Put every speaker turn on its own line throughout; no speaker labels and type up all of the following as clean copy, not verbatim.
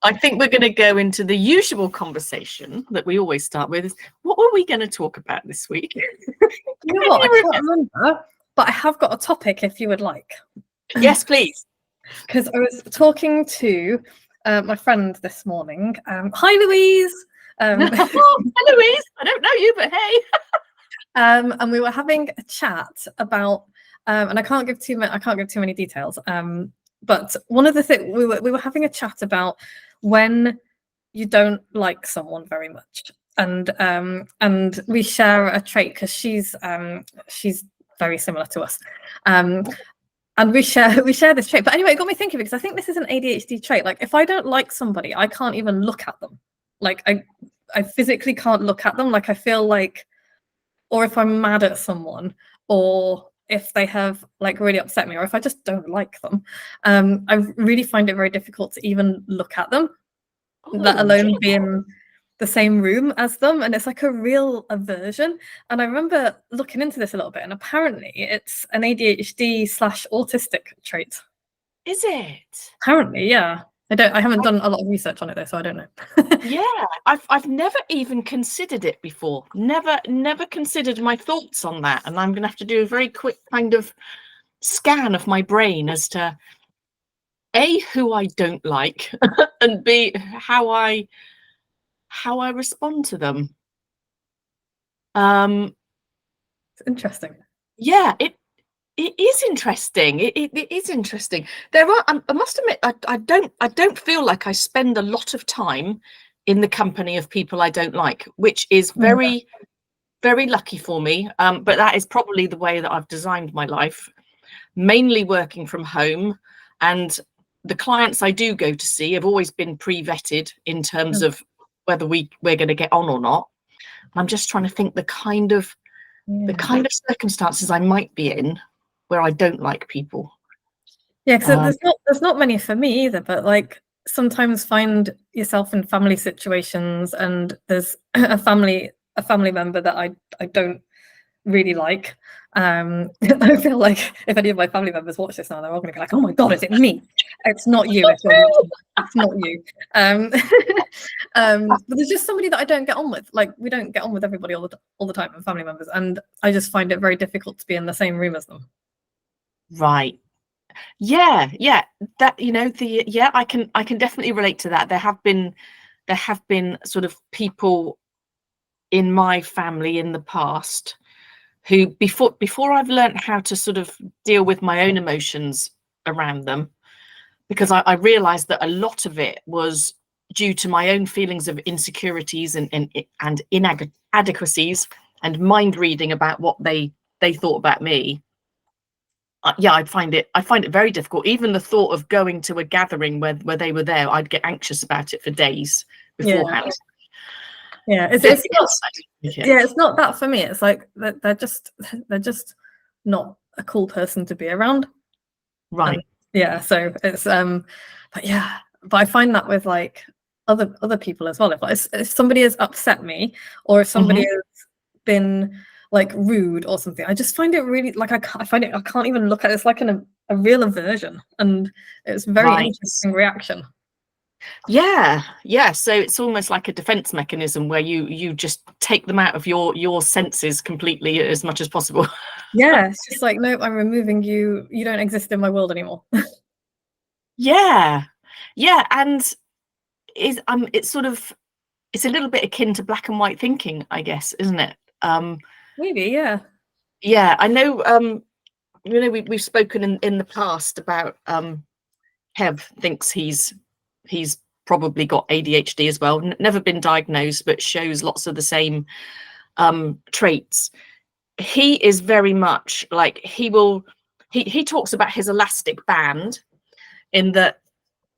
I think we're going to go into the usual conversation that we always start with. Is, what were we going to talk about this week?
You know what? I can't remember, but I have got a topic if you would like.
Yes, please.
Because I was talking to my friend this morning. Hi, Louise.
Hi, Louise. I don't know you, but hey.
And we were having a chat about, and I can't give too many details. But one of the things we were having a chat about when you don't like someone very much, and we share a trait because she's very similar to us, and we share this trait. But anyway, it got me thinking because I think this is an ADHD trait. Like if I don't like somebody, I can't even look at them. Like I physically can't look at them. Like I feel like, or if I'm mad at someone, or if they have like really upset me, or if I just don't like them, I really find it very difficult to even look at them, let alone be in the same room as them. And it's like a real aversion. And I remember looking into this a little bit, and apparently it's an ADHD/autistic trait.
Is it?
Apparently, yeah. I haven't done a lot of research on it though, so I don't know.
Yeah, I've never even considered it before. Never considered my thoughts on that. And I'm gonna have to do a very quick kind of scan of my brain as to A, who I don't like, and B, how I respond to them.
It's interesting.
Yeah, it is interesting. It is interesting. There are. I must admit, I don't feel like I spend a lot of time in the company of people I don't like, which is very, very lucky for me. But that is probably the way that I've designed my life, mainly working from home, and the clients I do go to see have always been pre-vetted in terms of whether we're going to get on or not. I'm just trying to think the kind of circumstances I might be in where I don't like people.
Yeah, because there's not many for me either, but like sometimes find yourself in family situations and there's a family member that I don't really like. I feel like if any of my family members watch this now, they're all going to be like, "Oh my god, is it me?" It's not you. It's not you. But there's just somebody that I don't get on with. Like we don't get on with everybody all the time, and family members, and I just find it very difficult to be in the same room as them.
Right. Yeah. That I can definitely relate to that. There have been sort of people in my family in the past who before I've learned how to sort of deal with my own emotions around them, because I realized that a lot of it was due to my own feelings of insecurities and inadequacies and mind reading about what they thought about me. I find it very difficult. Even the thought of going to a gathering where they were there, I'd get anxious about it for days beforehand.
Yeah, it's not that for me. It's like they're just not a cool person to be around.
Right.
And so it's but I find that with like other people as well. If somebody has upset me, or if somebody has been like rude or something, I just find it really like I can't even look at it. It's like a real aversion, and it's a very interesting reaction.
Yeah. So it's almost like a defense mechanism where you just take them out of your senses completely as much as possible.
Yeah, it's just like, no, I'm removing you. You don't exist in my world anymore.
Yeah, and it's sort of, it's a little bit akin to black and white thinking, I guess, isn't it?
Maybe, yeah.
Yeah, I know. We've spoken in the past about Kev thinks he's probably got ADHD as well. Never been diagnosed, but shows lots of the same traits. He is very much like he talks about his elastic band, in that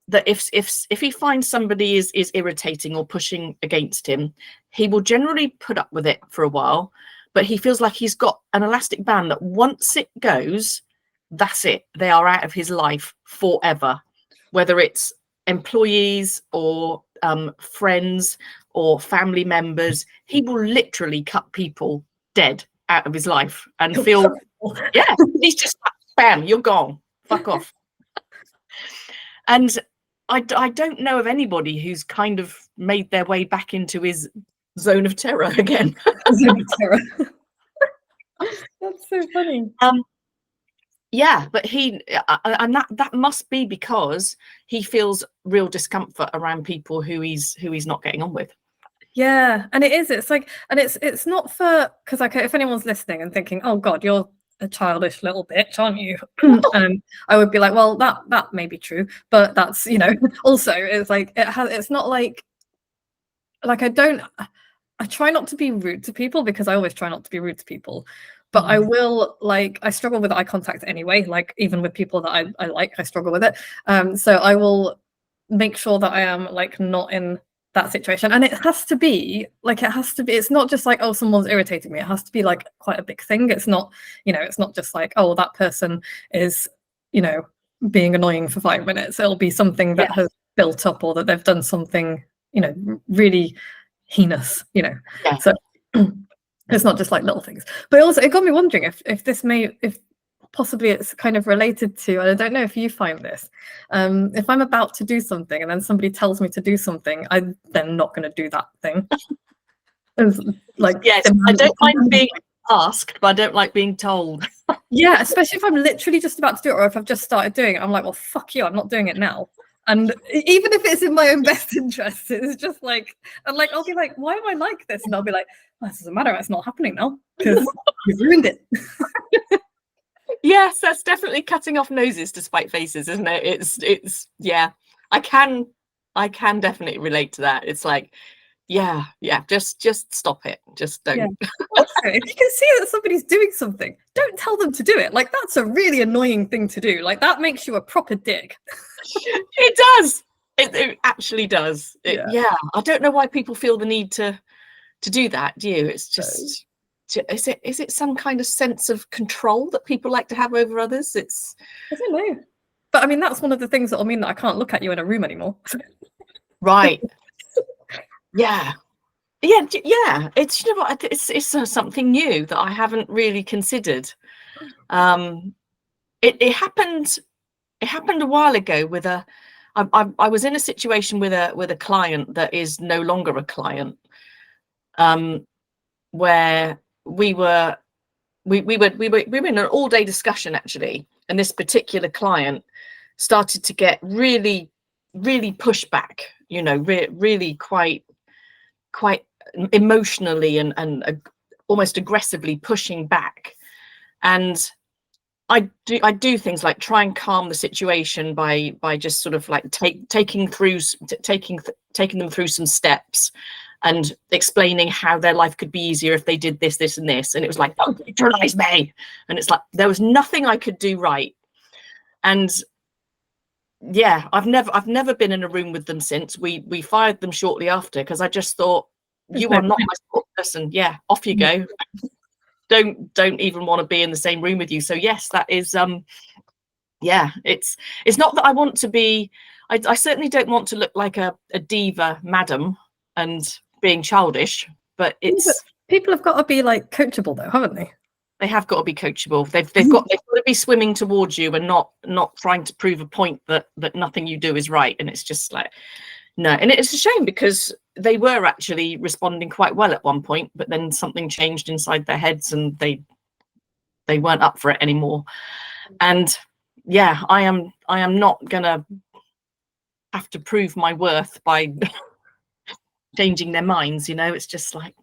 if he finds somebody is irritating or pushing against him, he will generally put up with it for a while, but he feels like he's got an elastic band that once it goes, that's it. They are out of his life forever, whether it's employees or friends or family members. He will literally cut people dead out of his life and feel, he's just like, bam, you're gone, fuck off. And I don't know of anybody who's kind of made their way back into his zone of terror again.
That's so funny.
Yeah, but and that must be because he feels real discomfort around people who he's not getting on with.
Yeah, and it is. It's like, and it's not for, because like if anyone's listening and thinking, oh God, you're a childish little bitch, aren't you? I would be like, well, that may be true, but that's, you know, also it's like it's not like I try not to be rude to people, because I always try not to be rude to people. But I will, like, I struggle with eye contact anyway, like even with people that I like, I struggle with it. So I will make sure that I am like not in that situation. And it has to be, it's not just like, oh, someone's irritating me. It has to be like quite a big thing. It's not, you know, it's not just like, oh, that person is, you know, being annoying for 5 minutes. It'll be something that has built up, or that they've done something, you know, really heinous, you know. So it's not just like little things. But also it got me wondering if possibly it's kind of related to, and I don't know if you find this, if I'm about to do something and then somebody tells me to do something, I'm then not going to do that thing. Like,
yes, I don't mind being asked, but I don't like being told.
Yeah, especially if I'm literally just about to do it, or if I've just started doing it, I'm like, well, fuck you, I'm not doing it now. And even if it's in my own best interest, it's just like, and like, I'll be like, why am I like this? And I'll be like, well, this doesn't matter, it's not happening now because you've ruined it.
Yes, that's definitely cutting off noses to spite faces, isn't it? It's yeah, I can definitely relate to that. It's like, yeah, just stop it. Just don't.
Yeah. Also, if you can see that somebody's doing something, don't tell them to do it. Like, that's a really annoying thing to do. Like, that makes you a proper dick.
It does. It actually does. Yeah, I don't know why people feel the need to do that. Do you? It's just, is it some kind of sense of control that people like to have over others? I
don't know. But I mean, that's one of the things that'll mean that I can't look at you in a room anymore.
Right. Yeah. It's, you know what, it's something new that I haven't really considered. It happened a while ago with I was in a situation with a client that is no longer a client, where we were in an all-day discussion actually, and this particular client started to get really pushed back, you know, really quite emotionally and almost aggressively pushing back. And I do things like try and calm the situation by just sort of like taking them through some steps and explaining how their life could be easier if they did this, this, and this. And it was like, don't patronize me. And it's like there was nothing I could do right. And yeah, I've never been in a room with them since. We fired them shortly after, because I just thought, you are not my sort of person. Yeah, off you go. Don't even want to be in the same room with you. So yes, that is yeah, it's not that I want to be, I certainly don't want to look like a diva madam and being childish, but it's,
people have got to be like coachable though, haven't they?
They have got to be coachable. They've got to be swimming towards you and not trying to prove a point that nothing you do is right. And it's just like, no. And it's a shame, because they were actually responding quite well at one point, but then something changed inside their heads and they weren't up for it anymore. And yeah, I am not gonna have to prove my worth by changing their minds, you know. It's just like,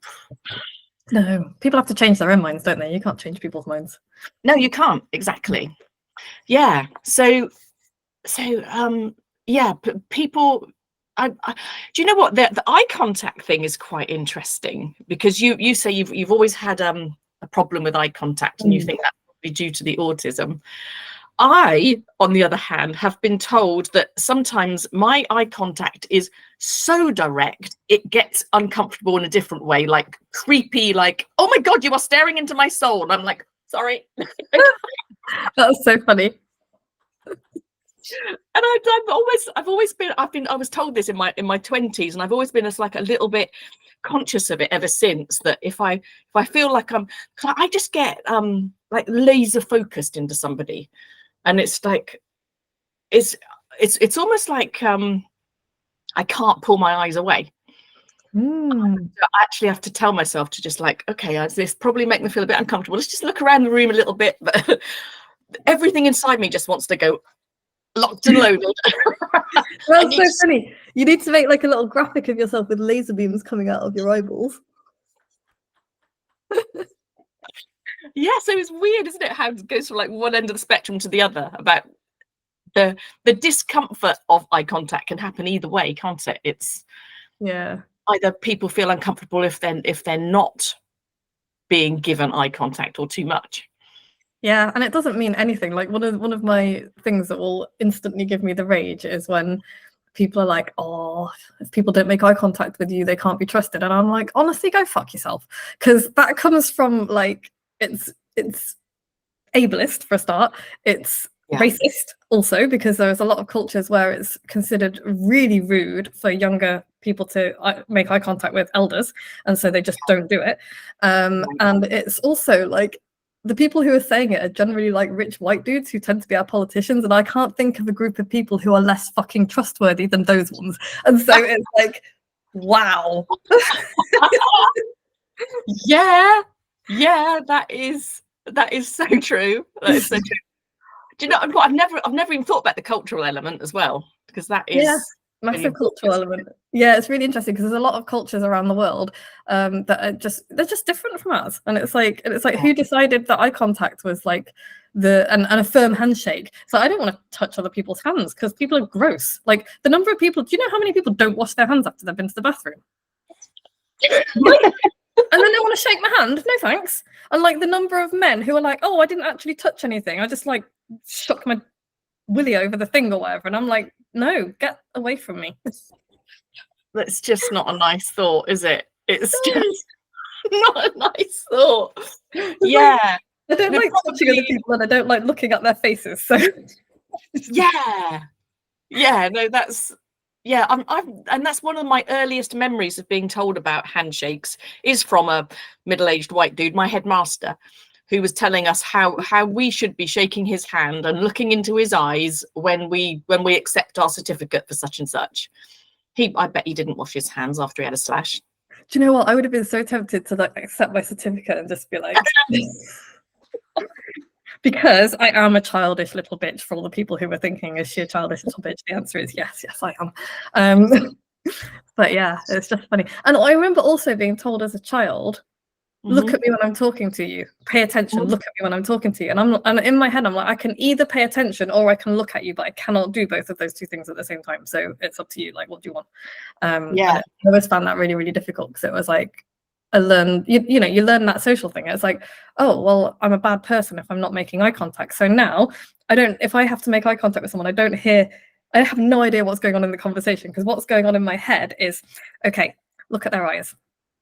no, people have to change their own minds, don't they? You can't change people's minds.
No, you can't. Exactly. Yeah. So yeah, people, do you know what, the eye contact thing is quite interesting, because you say you've always had a problem with eye contact, and you think that's probably due to the autism. I, on the other hand, have been told that sometimes my eye contact is so direct, it gets uncomfortable in a different way, like creepy, like, oh my God, you are staring into my soul. And I'm like, sorry.
That's so funny.
And I was told this in my 20s, and I've always been as like a little bit conscious of it ever since, that if I feel like I just get like laser focused into somebody, and it's like, it's almost like I can't pull my eyes away. I actually have to tell myself to just like, okay, this probably make me feel a bit uncomfortable. Let's just look around the room a little bit. But everything inside me just wants to go locked and loaded.
That's so funny. You need to make like a little graphic of yourself with laser beams coming out of your eyeballs.
Yeah, so it's weird, isn't it, how it goes from like one end of the spectrum to the other about the discomfort of eye contact can happen either way, can't it? It's either people feel uncomfortable if they're not being given eye contact or too much.
Yeah, and it doesn't mean anything. Like one of my things that will instantly give me the rage is when people are like, oh, if people don't make eye contact with you, they can't be trusted. And I'm like, honestly, go fuck yourself. Because that comes from like, it's ableist for a start. It's racist also, because there's a lot of cultures where it's considered really rude for younger people to make eye contact with elders. And so they just don't do it. And it's also like, the people who are saying it are generally like rich white dudes who tend to be our politicians, and I can't think of a group of people who are less fucking trustworthy than those ones. And so it's like, wow.
yeah, that is so true. That is so true. Do you know what? I've never even thought about the cultural element as well, because that is
massive cultural element. Yeah, it's really interesting because there's a lot of cultures around the world that are they're just different from us, and it's like who decided that eye contact was like and a firm handshake? So I don't want to touch other people's hands because people are gross. Like the number of people, do you know how many people don't wash their hands after they've been to the bathroom? And then they want to shake my hand. No thanks. And like the number of men who are like, oh, I didn't actually touch anything, I just like shook my willy over the thing or whatever, and I'm like, no, get away from me.
That's just not a nice thought, is it? It's just not a nice thought. Yeah,
I don't like touching other people, and I don't like looking at their faces. So
no, that's and that's one of my earliest memories of being told about handshakes is from a middle-aged white dude, my headmaster, who was telling us how we should be shaking his hand and looking into his eyes when we accept our certificate for such and such. I bet he didn't wash his hands after he had a slash.
Do you know what? I would have been so tempted to like accept my certificate and just be like, because I am a childish little bitch. For all the people who were thinking, is she a childish little bitch? The answer is yes, I am. But yeah, it's just funny. And I remember also being told as a child, look at me when I'm talking to you. Pay attention. Look at me when I'm talking to you. And in my head, I'm like, I can either pay attention or I can look at you, but I cannot do both of those two things at the same time. So it's up to you. Like, what do you want? And I always found that really, really difficult because it was like, I learned, you learn that social thing. It's like, oh, well, I'm a bad person if I'm not making eye contact. So now if I have to make eye contact with someone, I have no idea what's going on in the conversation, because what's going on in my head is, okay, look at their eyes.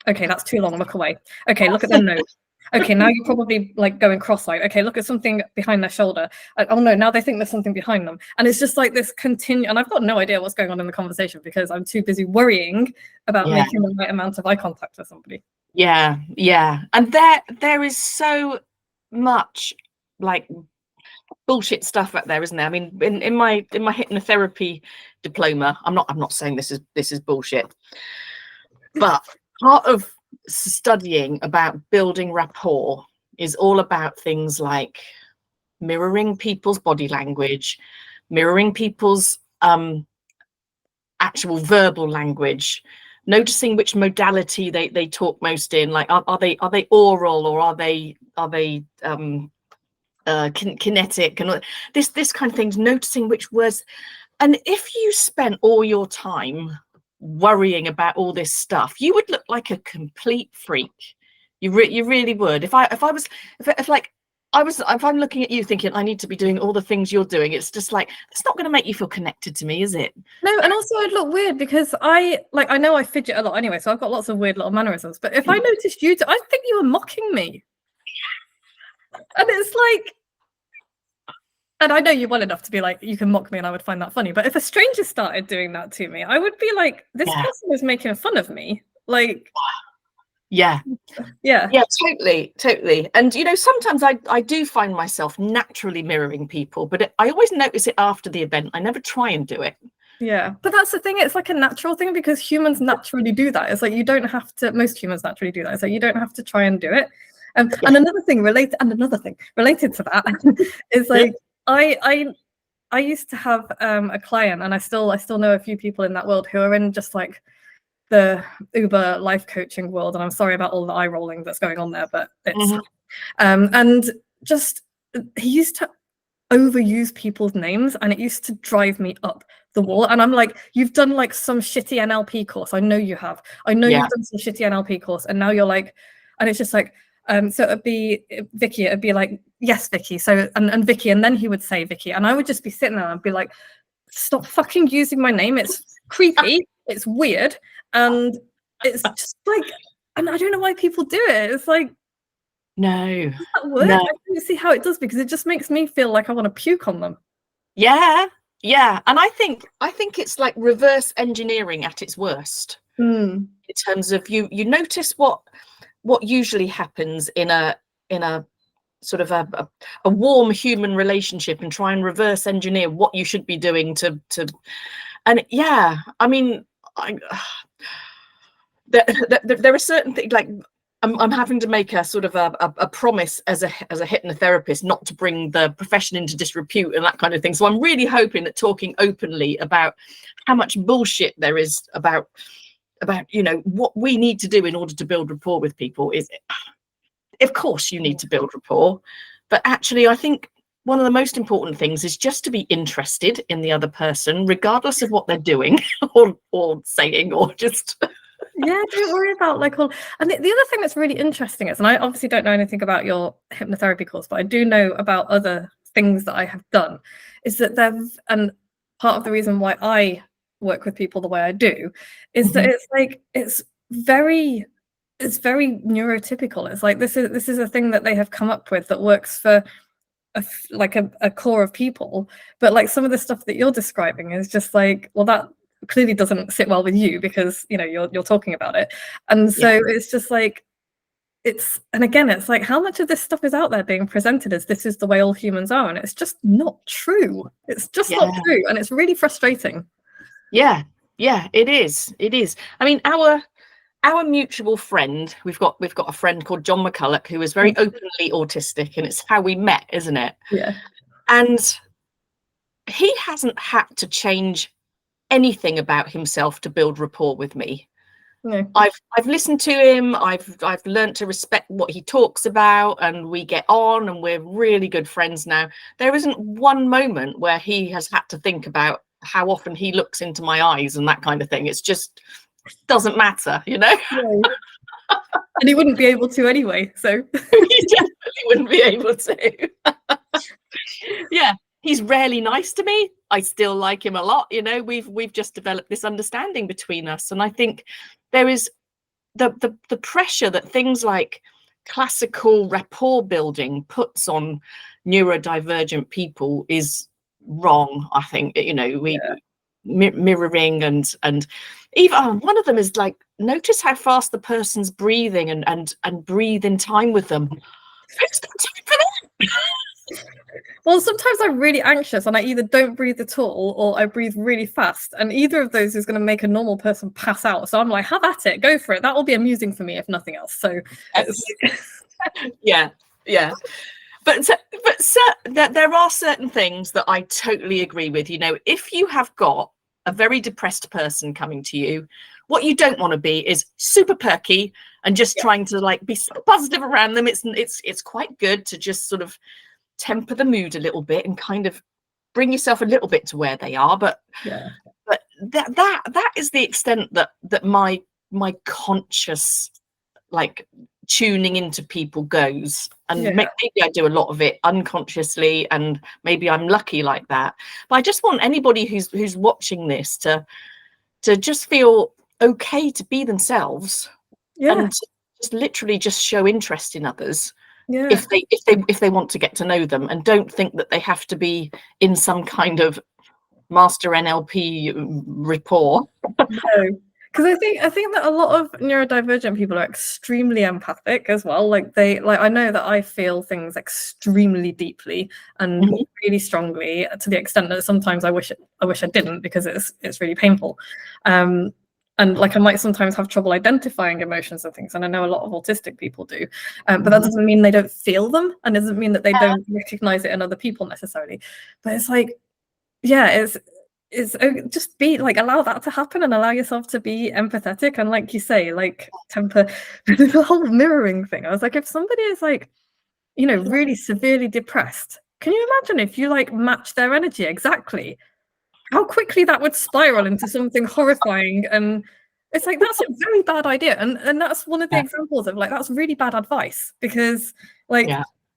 Okay, that's too long. Look away. Okay, look at their nose. Okay, now you're probably like going cross-eyed. Okay, look at something behind their shoulder. Oh no, now they think there's something behind them. And it's just like this and I've got no idea what's going on in the conversation because I'm too busy worrying about making the right amount of eye contact with somebody.
Yeah. And there is so much like bullshit stuff out there, isn't there? I mean, in my hypnotherapy diploma, I'm not saying this is bullshit, but part of studying about building rapport is all about things like mirroring people's body language, mirroring people's actual verbal language, noticing which modality they talk most in. Like, are they oral or are they kinetic, and this kind of things. Noticing which words, and if you spent all your time worrying about all this stuff, you would look like a complete freak. You really would. If I'm looking at you thinking I need to be doing all the things you're doing, it's just like, it's not going to make you feel connected to me, is it?
No, and also I'd look weird because I know I fidget a lot anyway, so I've got lots of weird little mannerisms. But if I noticed you, I think you were mocking me. And it's like, and I know you well enough to be like, you can mock me and I would find that funny. But if a stranger started doing that to me, I would be like, this person is making fun of me. Like,
Yeah.
Yeah.
Yeah, totally. And sometimes I do find myself naturally mirroring people, but I always notice it after the event. I never try and do it.
Yeah, but that's the thing. It's like a natural thing because humans naturally do that. It's like you don't have to. Most humans naturally do that. It's like you don't have to try and do it. And another thing related to that is like I used to have a client, and I still know a few people in that world who are in just like the Uber life coaching world. And I'm sorry about all the eye rolling that's going on there, but it's and just he used to overuse people's names, and it used to drive me up the wall. And I'm like, you've done like some shitty NLP course. I know you have. I know you've done some shitty NLP course, and now you're like, and it's just like, so it'd be Vicky, it'd be like, yes, Vicky. So and Vicky, and then he would say Vicky, and I would just be sitting there and be like, stop fucking using my name. It's creepy. It's weird, and it's just like, and I don't know why people do it. It's like,
no,
does that work? I don't see how it does, because it just makes me feel like I want to puke on them.
Yeah, and I think it's like reverse engineering at its worst. In terms of you notice what usually happens in a sort of a warm human relationship, and try and reverse engineer what you should be doing to and I mean, there are certain things, like I'm having to make a sort of a promise as a hypnotherapist not to bring the profession into disrepute and that kind of thing. So I'm really hoping that talking openly about how much bullshit there is about what we need to do in order to build rapport with people is, of course you need to build rapport, but actually I think one of the most important things is just to be interested in the other person, regardless of what they're doing or saying, or just
yeah, don't worry about like all. And the other thing that's really interesting is, and I obviously don't know anything about your hypnotherapy course, but I do know about other things that I have done, is that and part of the reason why I work with people the way I do is that it's like it's very neurotypical. It's like this is a thing that they have come up with that works for a core of people, but like some of the stuff that you're describing is just like, well, that clearly doesn't sit well with you because you're talking about it. And so it's just like, and again, it's like, how much of this stuff is out there being presented as this is the way all humans are, and it's just not true. It's just not true, and it's really frustrating.
Yeah, it is. I mean, our mutual friend, we've got a friend called John McCulloch who is very openly autistic, and it's how we met, isn't it?
Yeah.
And he hasn't had to change anything about himself to build rapport with me.
No.
I've listened to him. I've learned to respect what he talks about, and we get on, and we're really good friends now. There isn't one moment where he has had to think about how often he looks into my eyes and that kind of thing. It's just doesn't matter,
No. And he wouldn't be able to anyway, so
he definitely wouldn't be able to. Yeah, he's rarely nice to me. I still like him a lot. We've just developed this understanding between us, and I think there is the pressure that things like classical rapport building puts on neurodivergent people is wrong. I think mirroring and even one of them is like, notice how fast the person's breathing and breathe in time with them. Who's got time for that?
Well, sometimes I'm really anxious and I either don't breathe at all or I breathe really fast, and either of those is going to make a normal person pass out. So I'm like, have at it, go for it. That will be amusing for me if nothing else. So
yeah. But there are certain things that I totally agree with. If you have got a very depressed person coming to you, what you don't want to be is super perky and just trying to like be so positive around them. It's quite good to just sort of temper the mood a little bit and kind of bring yourself a little bit to where they are. But that is the extent that my conscious like tuning into people goes, and maybe I do a lot of it unconsciously, and maybe I'm lucky like that. But I just want anybody who's watching this to just feel okay to be themselves, and to just literally just show interest in others. If they want to get to know them, and don't think that they have to be in some kind of master NLP rapport.
No, Because I think that a lot of neurodivergent people are extremely empathic as well. Like I know that I feel things extremely deeply and
Mhm.
really strongly, to the extent that sometimes I wish I didn't, because it's really painful. And like I might sometimes have trouble identifying emotions and things, and I know a lot of autistic people do, but that doesn't mean they don't feel them, and doesn't mean that they don't recognize it in other people necessarily. But it's like, yeah, it's just be like, allow that to happen and allow yourself to be empathetic, and like you say, like temper the whole mirroring thing. I was like, if somebody is like, you know, really severely depressed, can you imagine if you like match their energy exactly, how quickly that would spiral into something horrifying? And it's like, that's a very bad idea, and that's one of the examples of like, that's really bad advice, because like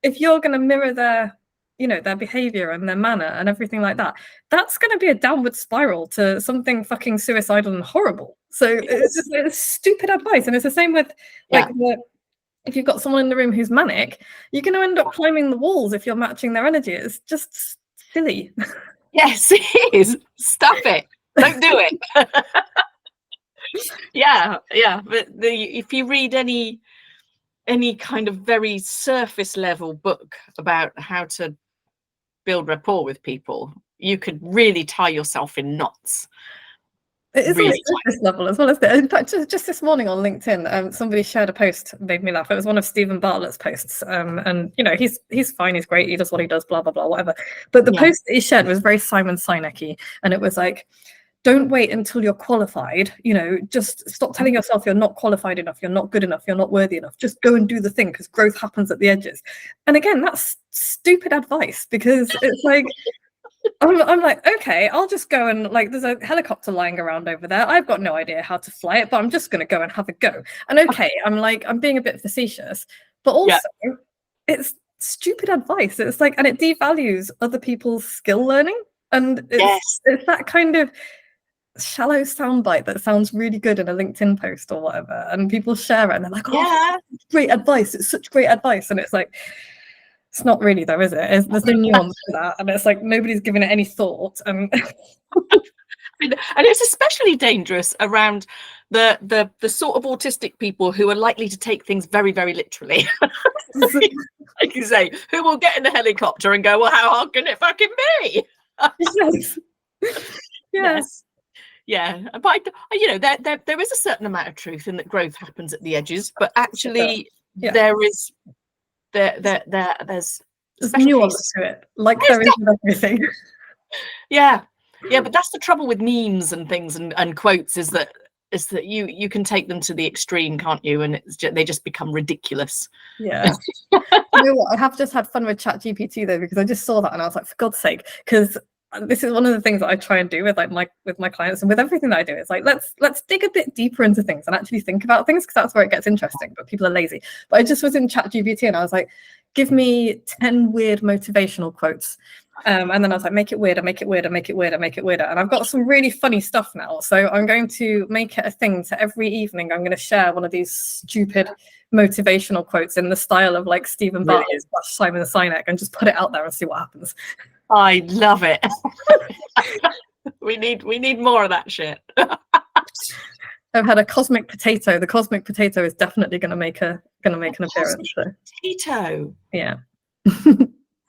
if you're going to mirror their, you know, their behavior and their manner and everything like that, that's going to be a downward spiral to something fucking suicidal and horrible. So it's stupid advice. And it's the same with like if you've got someone in the room who's manic, you're going to end up climbing the walls if you're matching their energy. It's just silly.
Yes, it is. Stop it. Don't do it. Yeah. But if you read any kind of very surface level book about how to build rapport with people, you could really tie yourself in knots.
It is
Really
on a surface level as well, isn't it? In fact, just this morning on LinkedIn, somebody shared a post, made me laugh. It was one of Stephen Bartlett's posts, and you know, he's fine, he's great, he does what he does, blah blah blah, whatever. But the post that he shared was very Simon Sinek-y, and it was like, don't wait until you're qualified. You know, just stop telling yourself you're not qualified enough, you're not good enough, you're not worthy enough. Just go and do the thing, because growth happens at the edges. And again, that's stupid advice, because it's like, I'm like, okay, I'll just go and like, there's a helicopter lying around over there. I've got no idea how to fly it, but I'm just going to go and have a go. And okay, I'm being a bit facetious, but also it's stupid advice. It's like, and it devalues other people's skill learning. And it's that kind of shallow soundbite that sounds really good in a LinkedIn post or whatever. And people share it and they're like, oh, great advice. It's such great advice. And it's like, it's not really though, is it? There's no nuance to that, and it's like nobody's given it any thought. And
it's especially dangerous around the sort of autistic people who are likely to take things very, very literally. Like you say, who will get in a helicopter and go, well, how hard can it fucking be?
Yes.
Yeah, but you know, there is a certain amount of truth in that growth happens at the edges, but actually there's
nuance to it, like there is with everything.
Yeah, but that's the trouble with memes and things and quotes, is that you can take them to the extreme, can't you? And they just become ridiculous.
Yeah. You know what? I have just had fun with ChatGPT though, because I just saw that and I was like, for God's sake, because this is one of the things that I try and do with like my clients and with everything that I do. It's like, let's dig a bit deeper into things and actually think about things, because that's where it gets interesting, but people are lazy. But I just was in ChatGPT and I was like, give me 10 weird motivational quotes. And then I was like, make it weirder, make it weirder, make it weirder, make it weirder. And I've got some really funny stuff now. So I'm going to make it a thing to every evening I'm going to share one of these stupid motivational quotes in the style of like Stephen Bartlett / Simon Sinek, and just put it out there and see what happens.
I love it. we need more of that shit.
I've had a cosmic potato. The cosmic potato is definitely going to make an appearance. So.
Potato.
Yeah.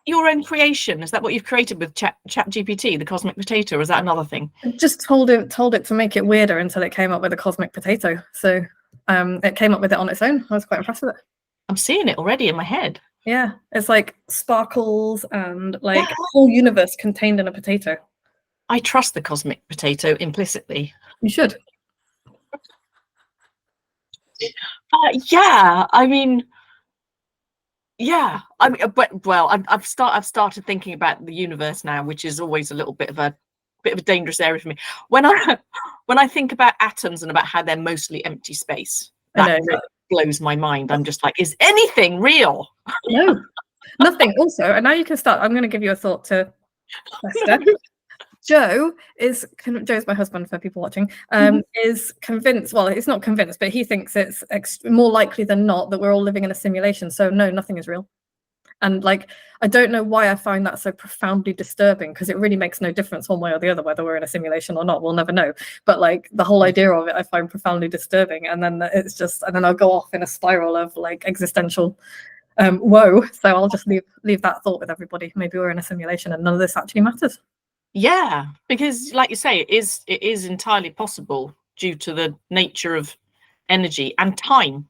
Your own creation, is that what you've created with ChatGPT, the cosmic potato, or is that another thing?
I just told it to make it weirder until it came up with a cosmic potato. So it came up with it on its own. I was quite impressed with it.
I'm seeing it already in my head.
Yeah, it's like sparkles and like a whole universe contained in a potato.
I trust the cosmic potato implicitly.
You should.
I've started thinking about the universe now, which is always a little bit of a dangerous area for me. When I think about atoms and about how they're mostly empty space, that really blows my mind. I'm just like, is anything real?
No, nothing. Also, and now you can start. I'm going to give you a thought to Esther. Joe's my husband for people watching, is convinced, well, he's not convinced, but he thinks it's more likely than not that we're all living in a simulation. So no, nothing is real. And like, I don't know why I find that so profoundly disturbing, because it really makes no difference one way or the other whether we're in a simulation or not. We'll never know. But like the whole idea of it, I find profoundly disturbing. And then it's just, and then I'll go off in a spiral of like existential woe. So I'll just leave that thought with everybody. Maybe we're in a simulation and none of this actually matters.
Yeah, because like you say, it is entirely possible due to the nature of energy and time.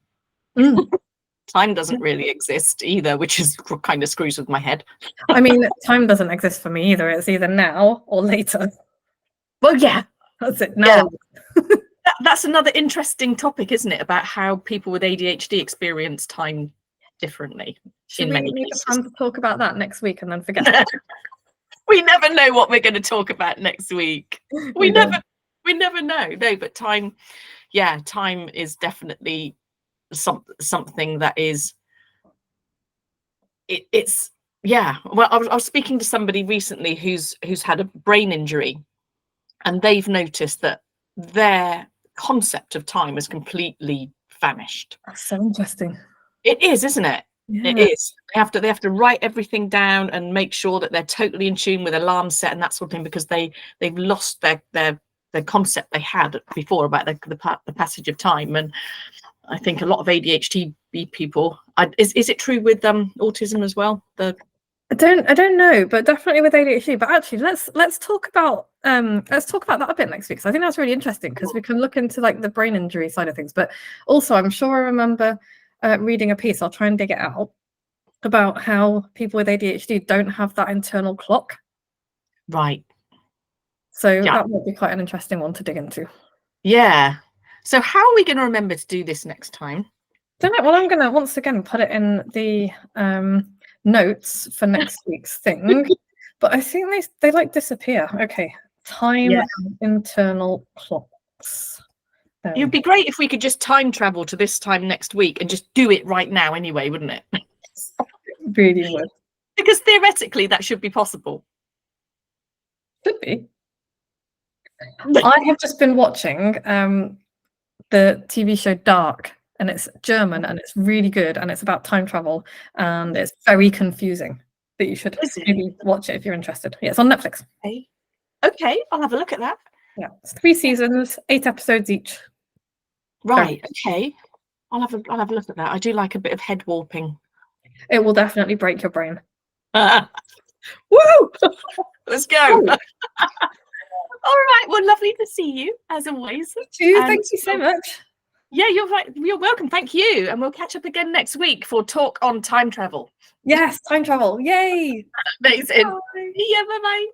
Time doesn't really exist either, which is kind of screws with my head.
I mean, time doesn't exist for me either. It's either now or later.
Well, yeah,
that's it. Now.
Yeah. That's another interesting topic, isn't it? About how people with ADHD experience time differently.
Should we make a plan to talk about that next week and then forget?
We never know what we're going to talk about next week. We never know. No, but time, yeah, time is definitely something that is. It's yeah. Well, I was speaking to somebody recently who's had a brain injury, and they've noticed that their concept of time has completely vanished.
That's so interesting.
It is, isn't it? Yeah. It is. They have to write everything down and make sure that they're totally in tune with alarm set and that sort of thing, because they've lost their concept they had before about the passage of time. And I think a lot of ADHD people. Is it true with autism as well?
I don't know, but definitely with ADHD. But actually, let's talk about that a bit next week, because I think that's really interesting, because we can look into like the brain injury side of things. But also, I'm sure I remember reading a piece, I'll try and dig it out, about how people with ADHD don't have that internal clock.
Right.
So that might be quite an interesting one to dig into.
Yeah. So how are we going to remember to do this next time?
Don't know. Well, I'm going to once again put it in the notes for next week's thing. But I think they like disappear. Okay. Time and internal clocks.
It'd be great if we could just time travel to this time next week and just do it right now anyway, wouldn't it?
It really would.
Because theoretically that should be possible.
Should be. I have just been watching the TV show Dark, and it's German and it's really good, and it's about time travel, and it's very confusing. That you should maybe watch it if you're interested. Yeah, it's on Netflix.
Okay, I'll have a look at that.
Yeah, it's 3 seasons, 8 episodes each.
Right. Okay. I'll have a look at that. I do like a bit of head warping.
It will definitely break your brain.
Woo! Let's go. All right. Well, lovely to see you as always.
Thank you so much.
Yeah, you're welcome. Thank you. And we'll catch up again next week for talk on time travel.
Yes, time travel. Yay.
Amazing. Bye. Yeah, bye-bye.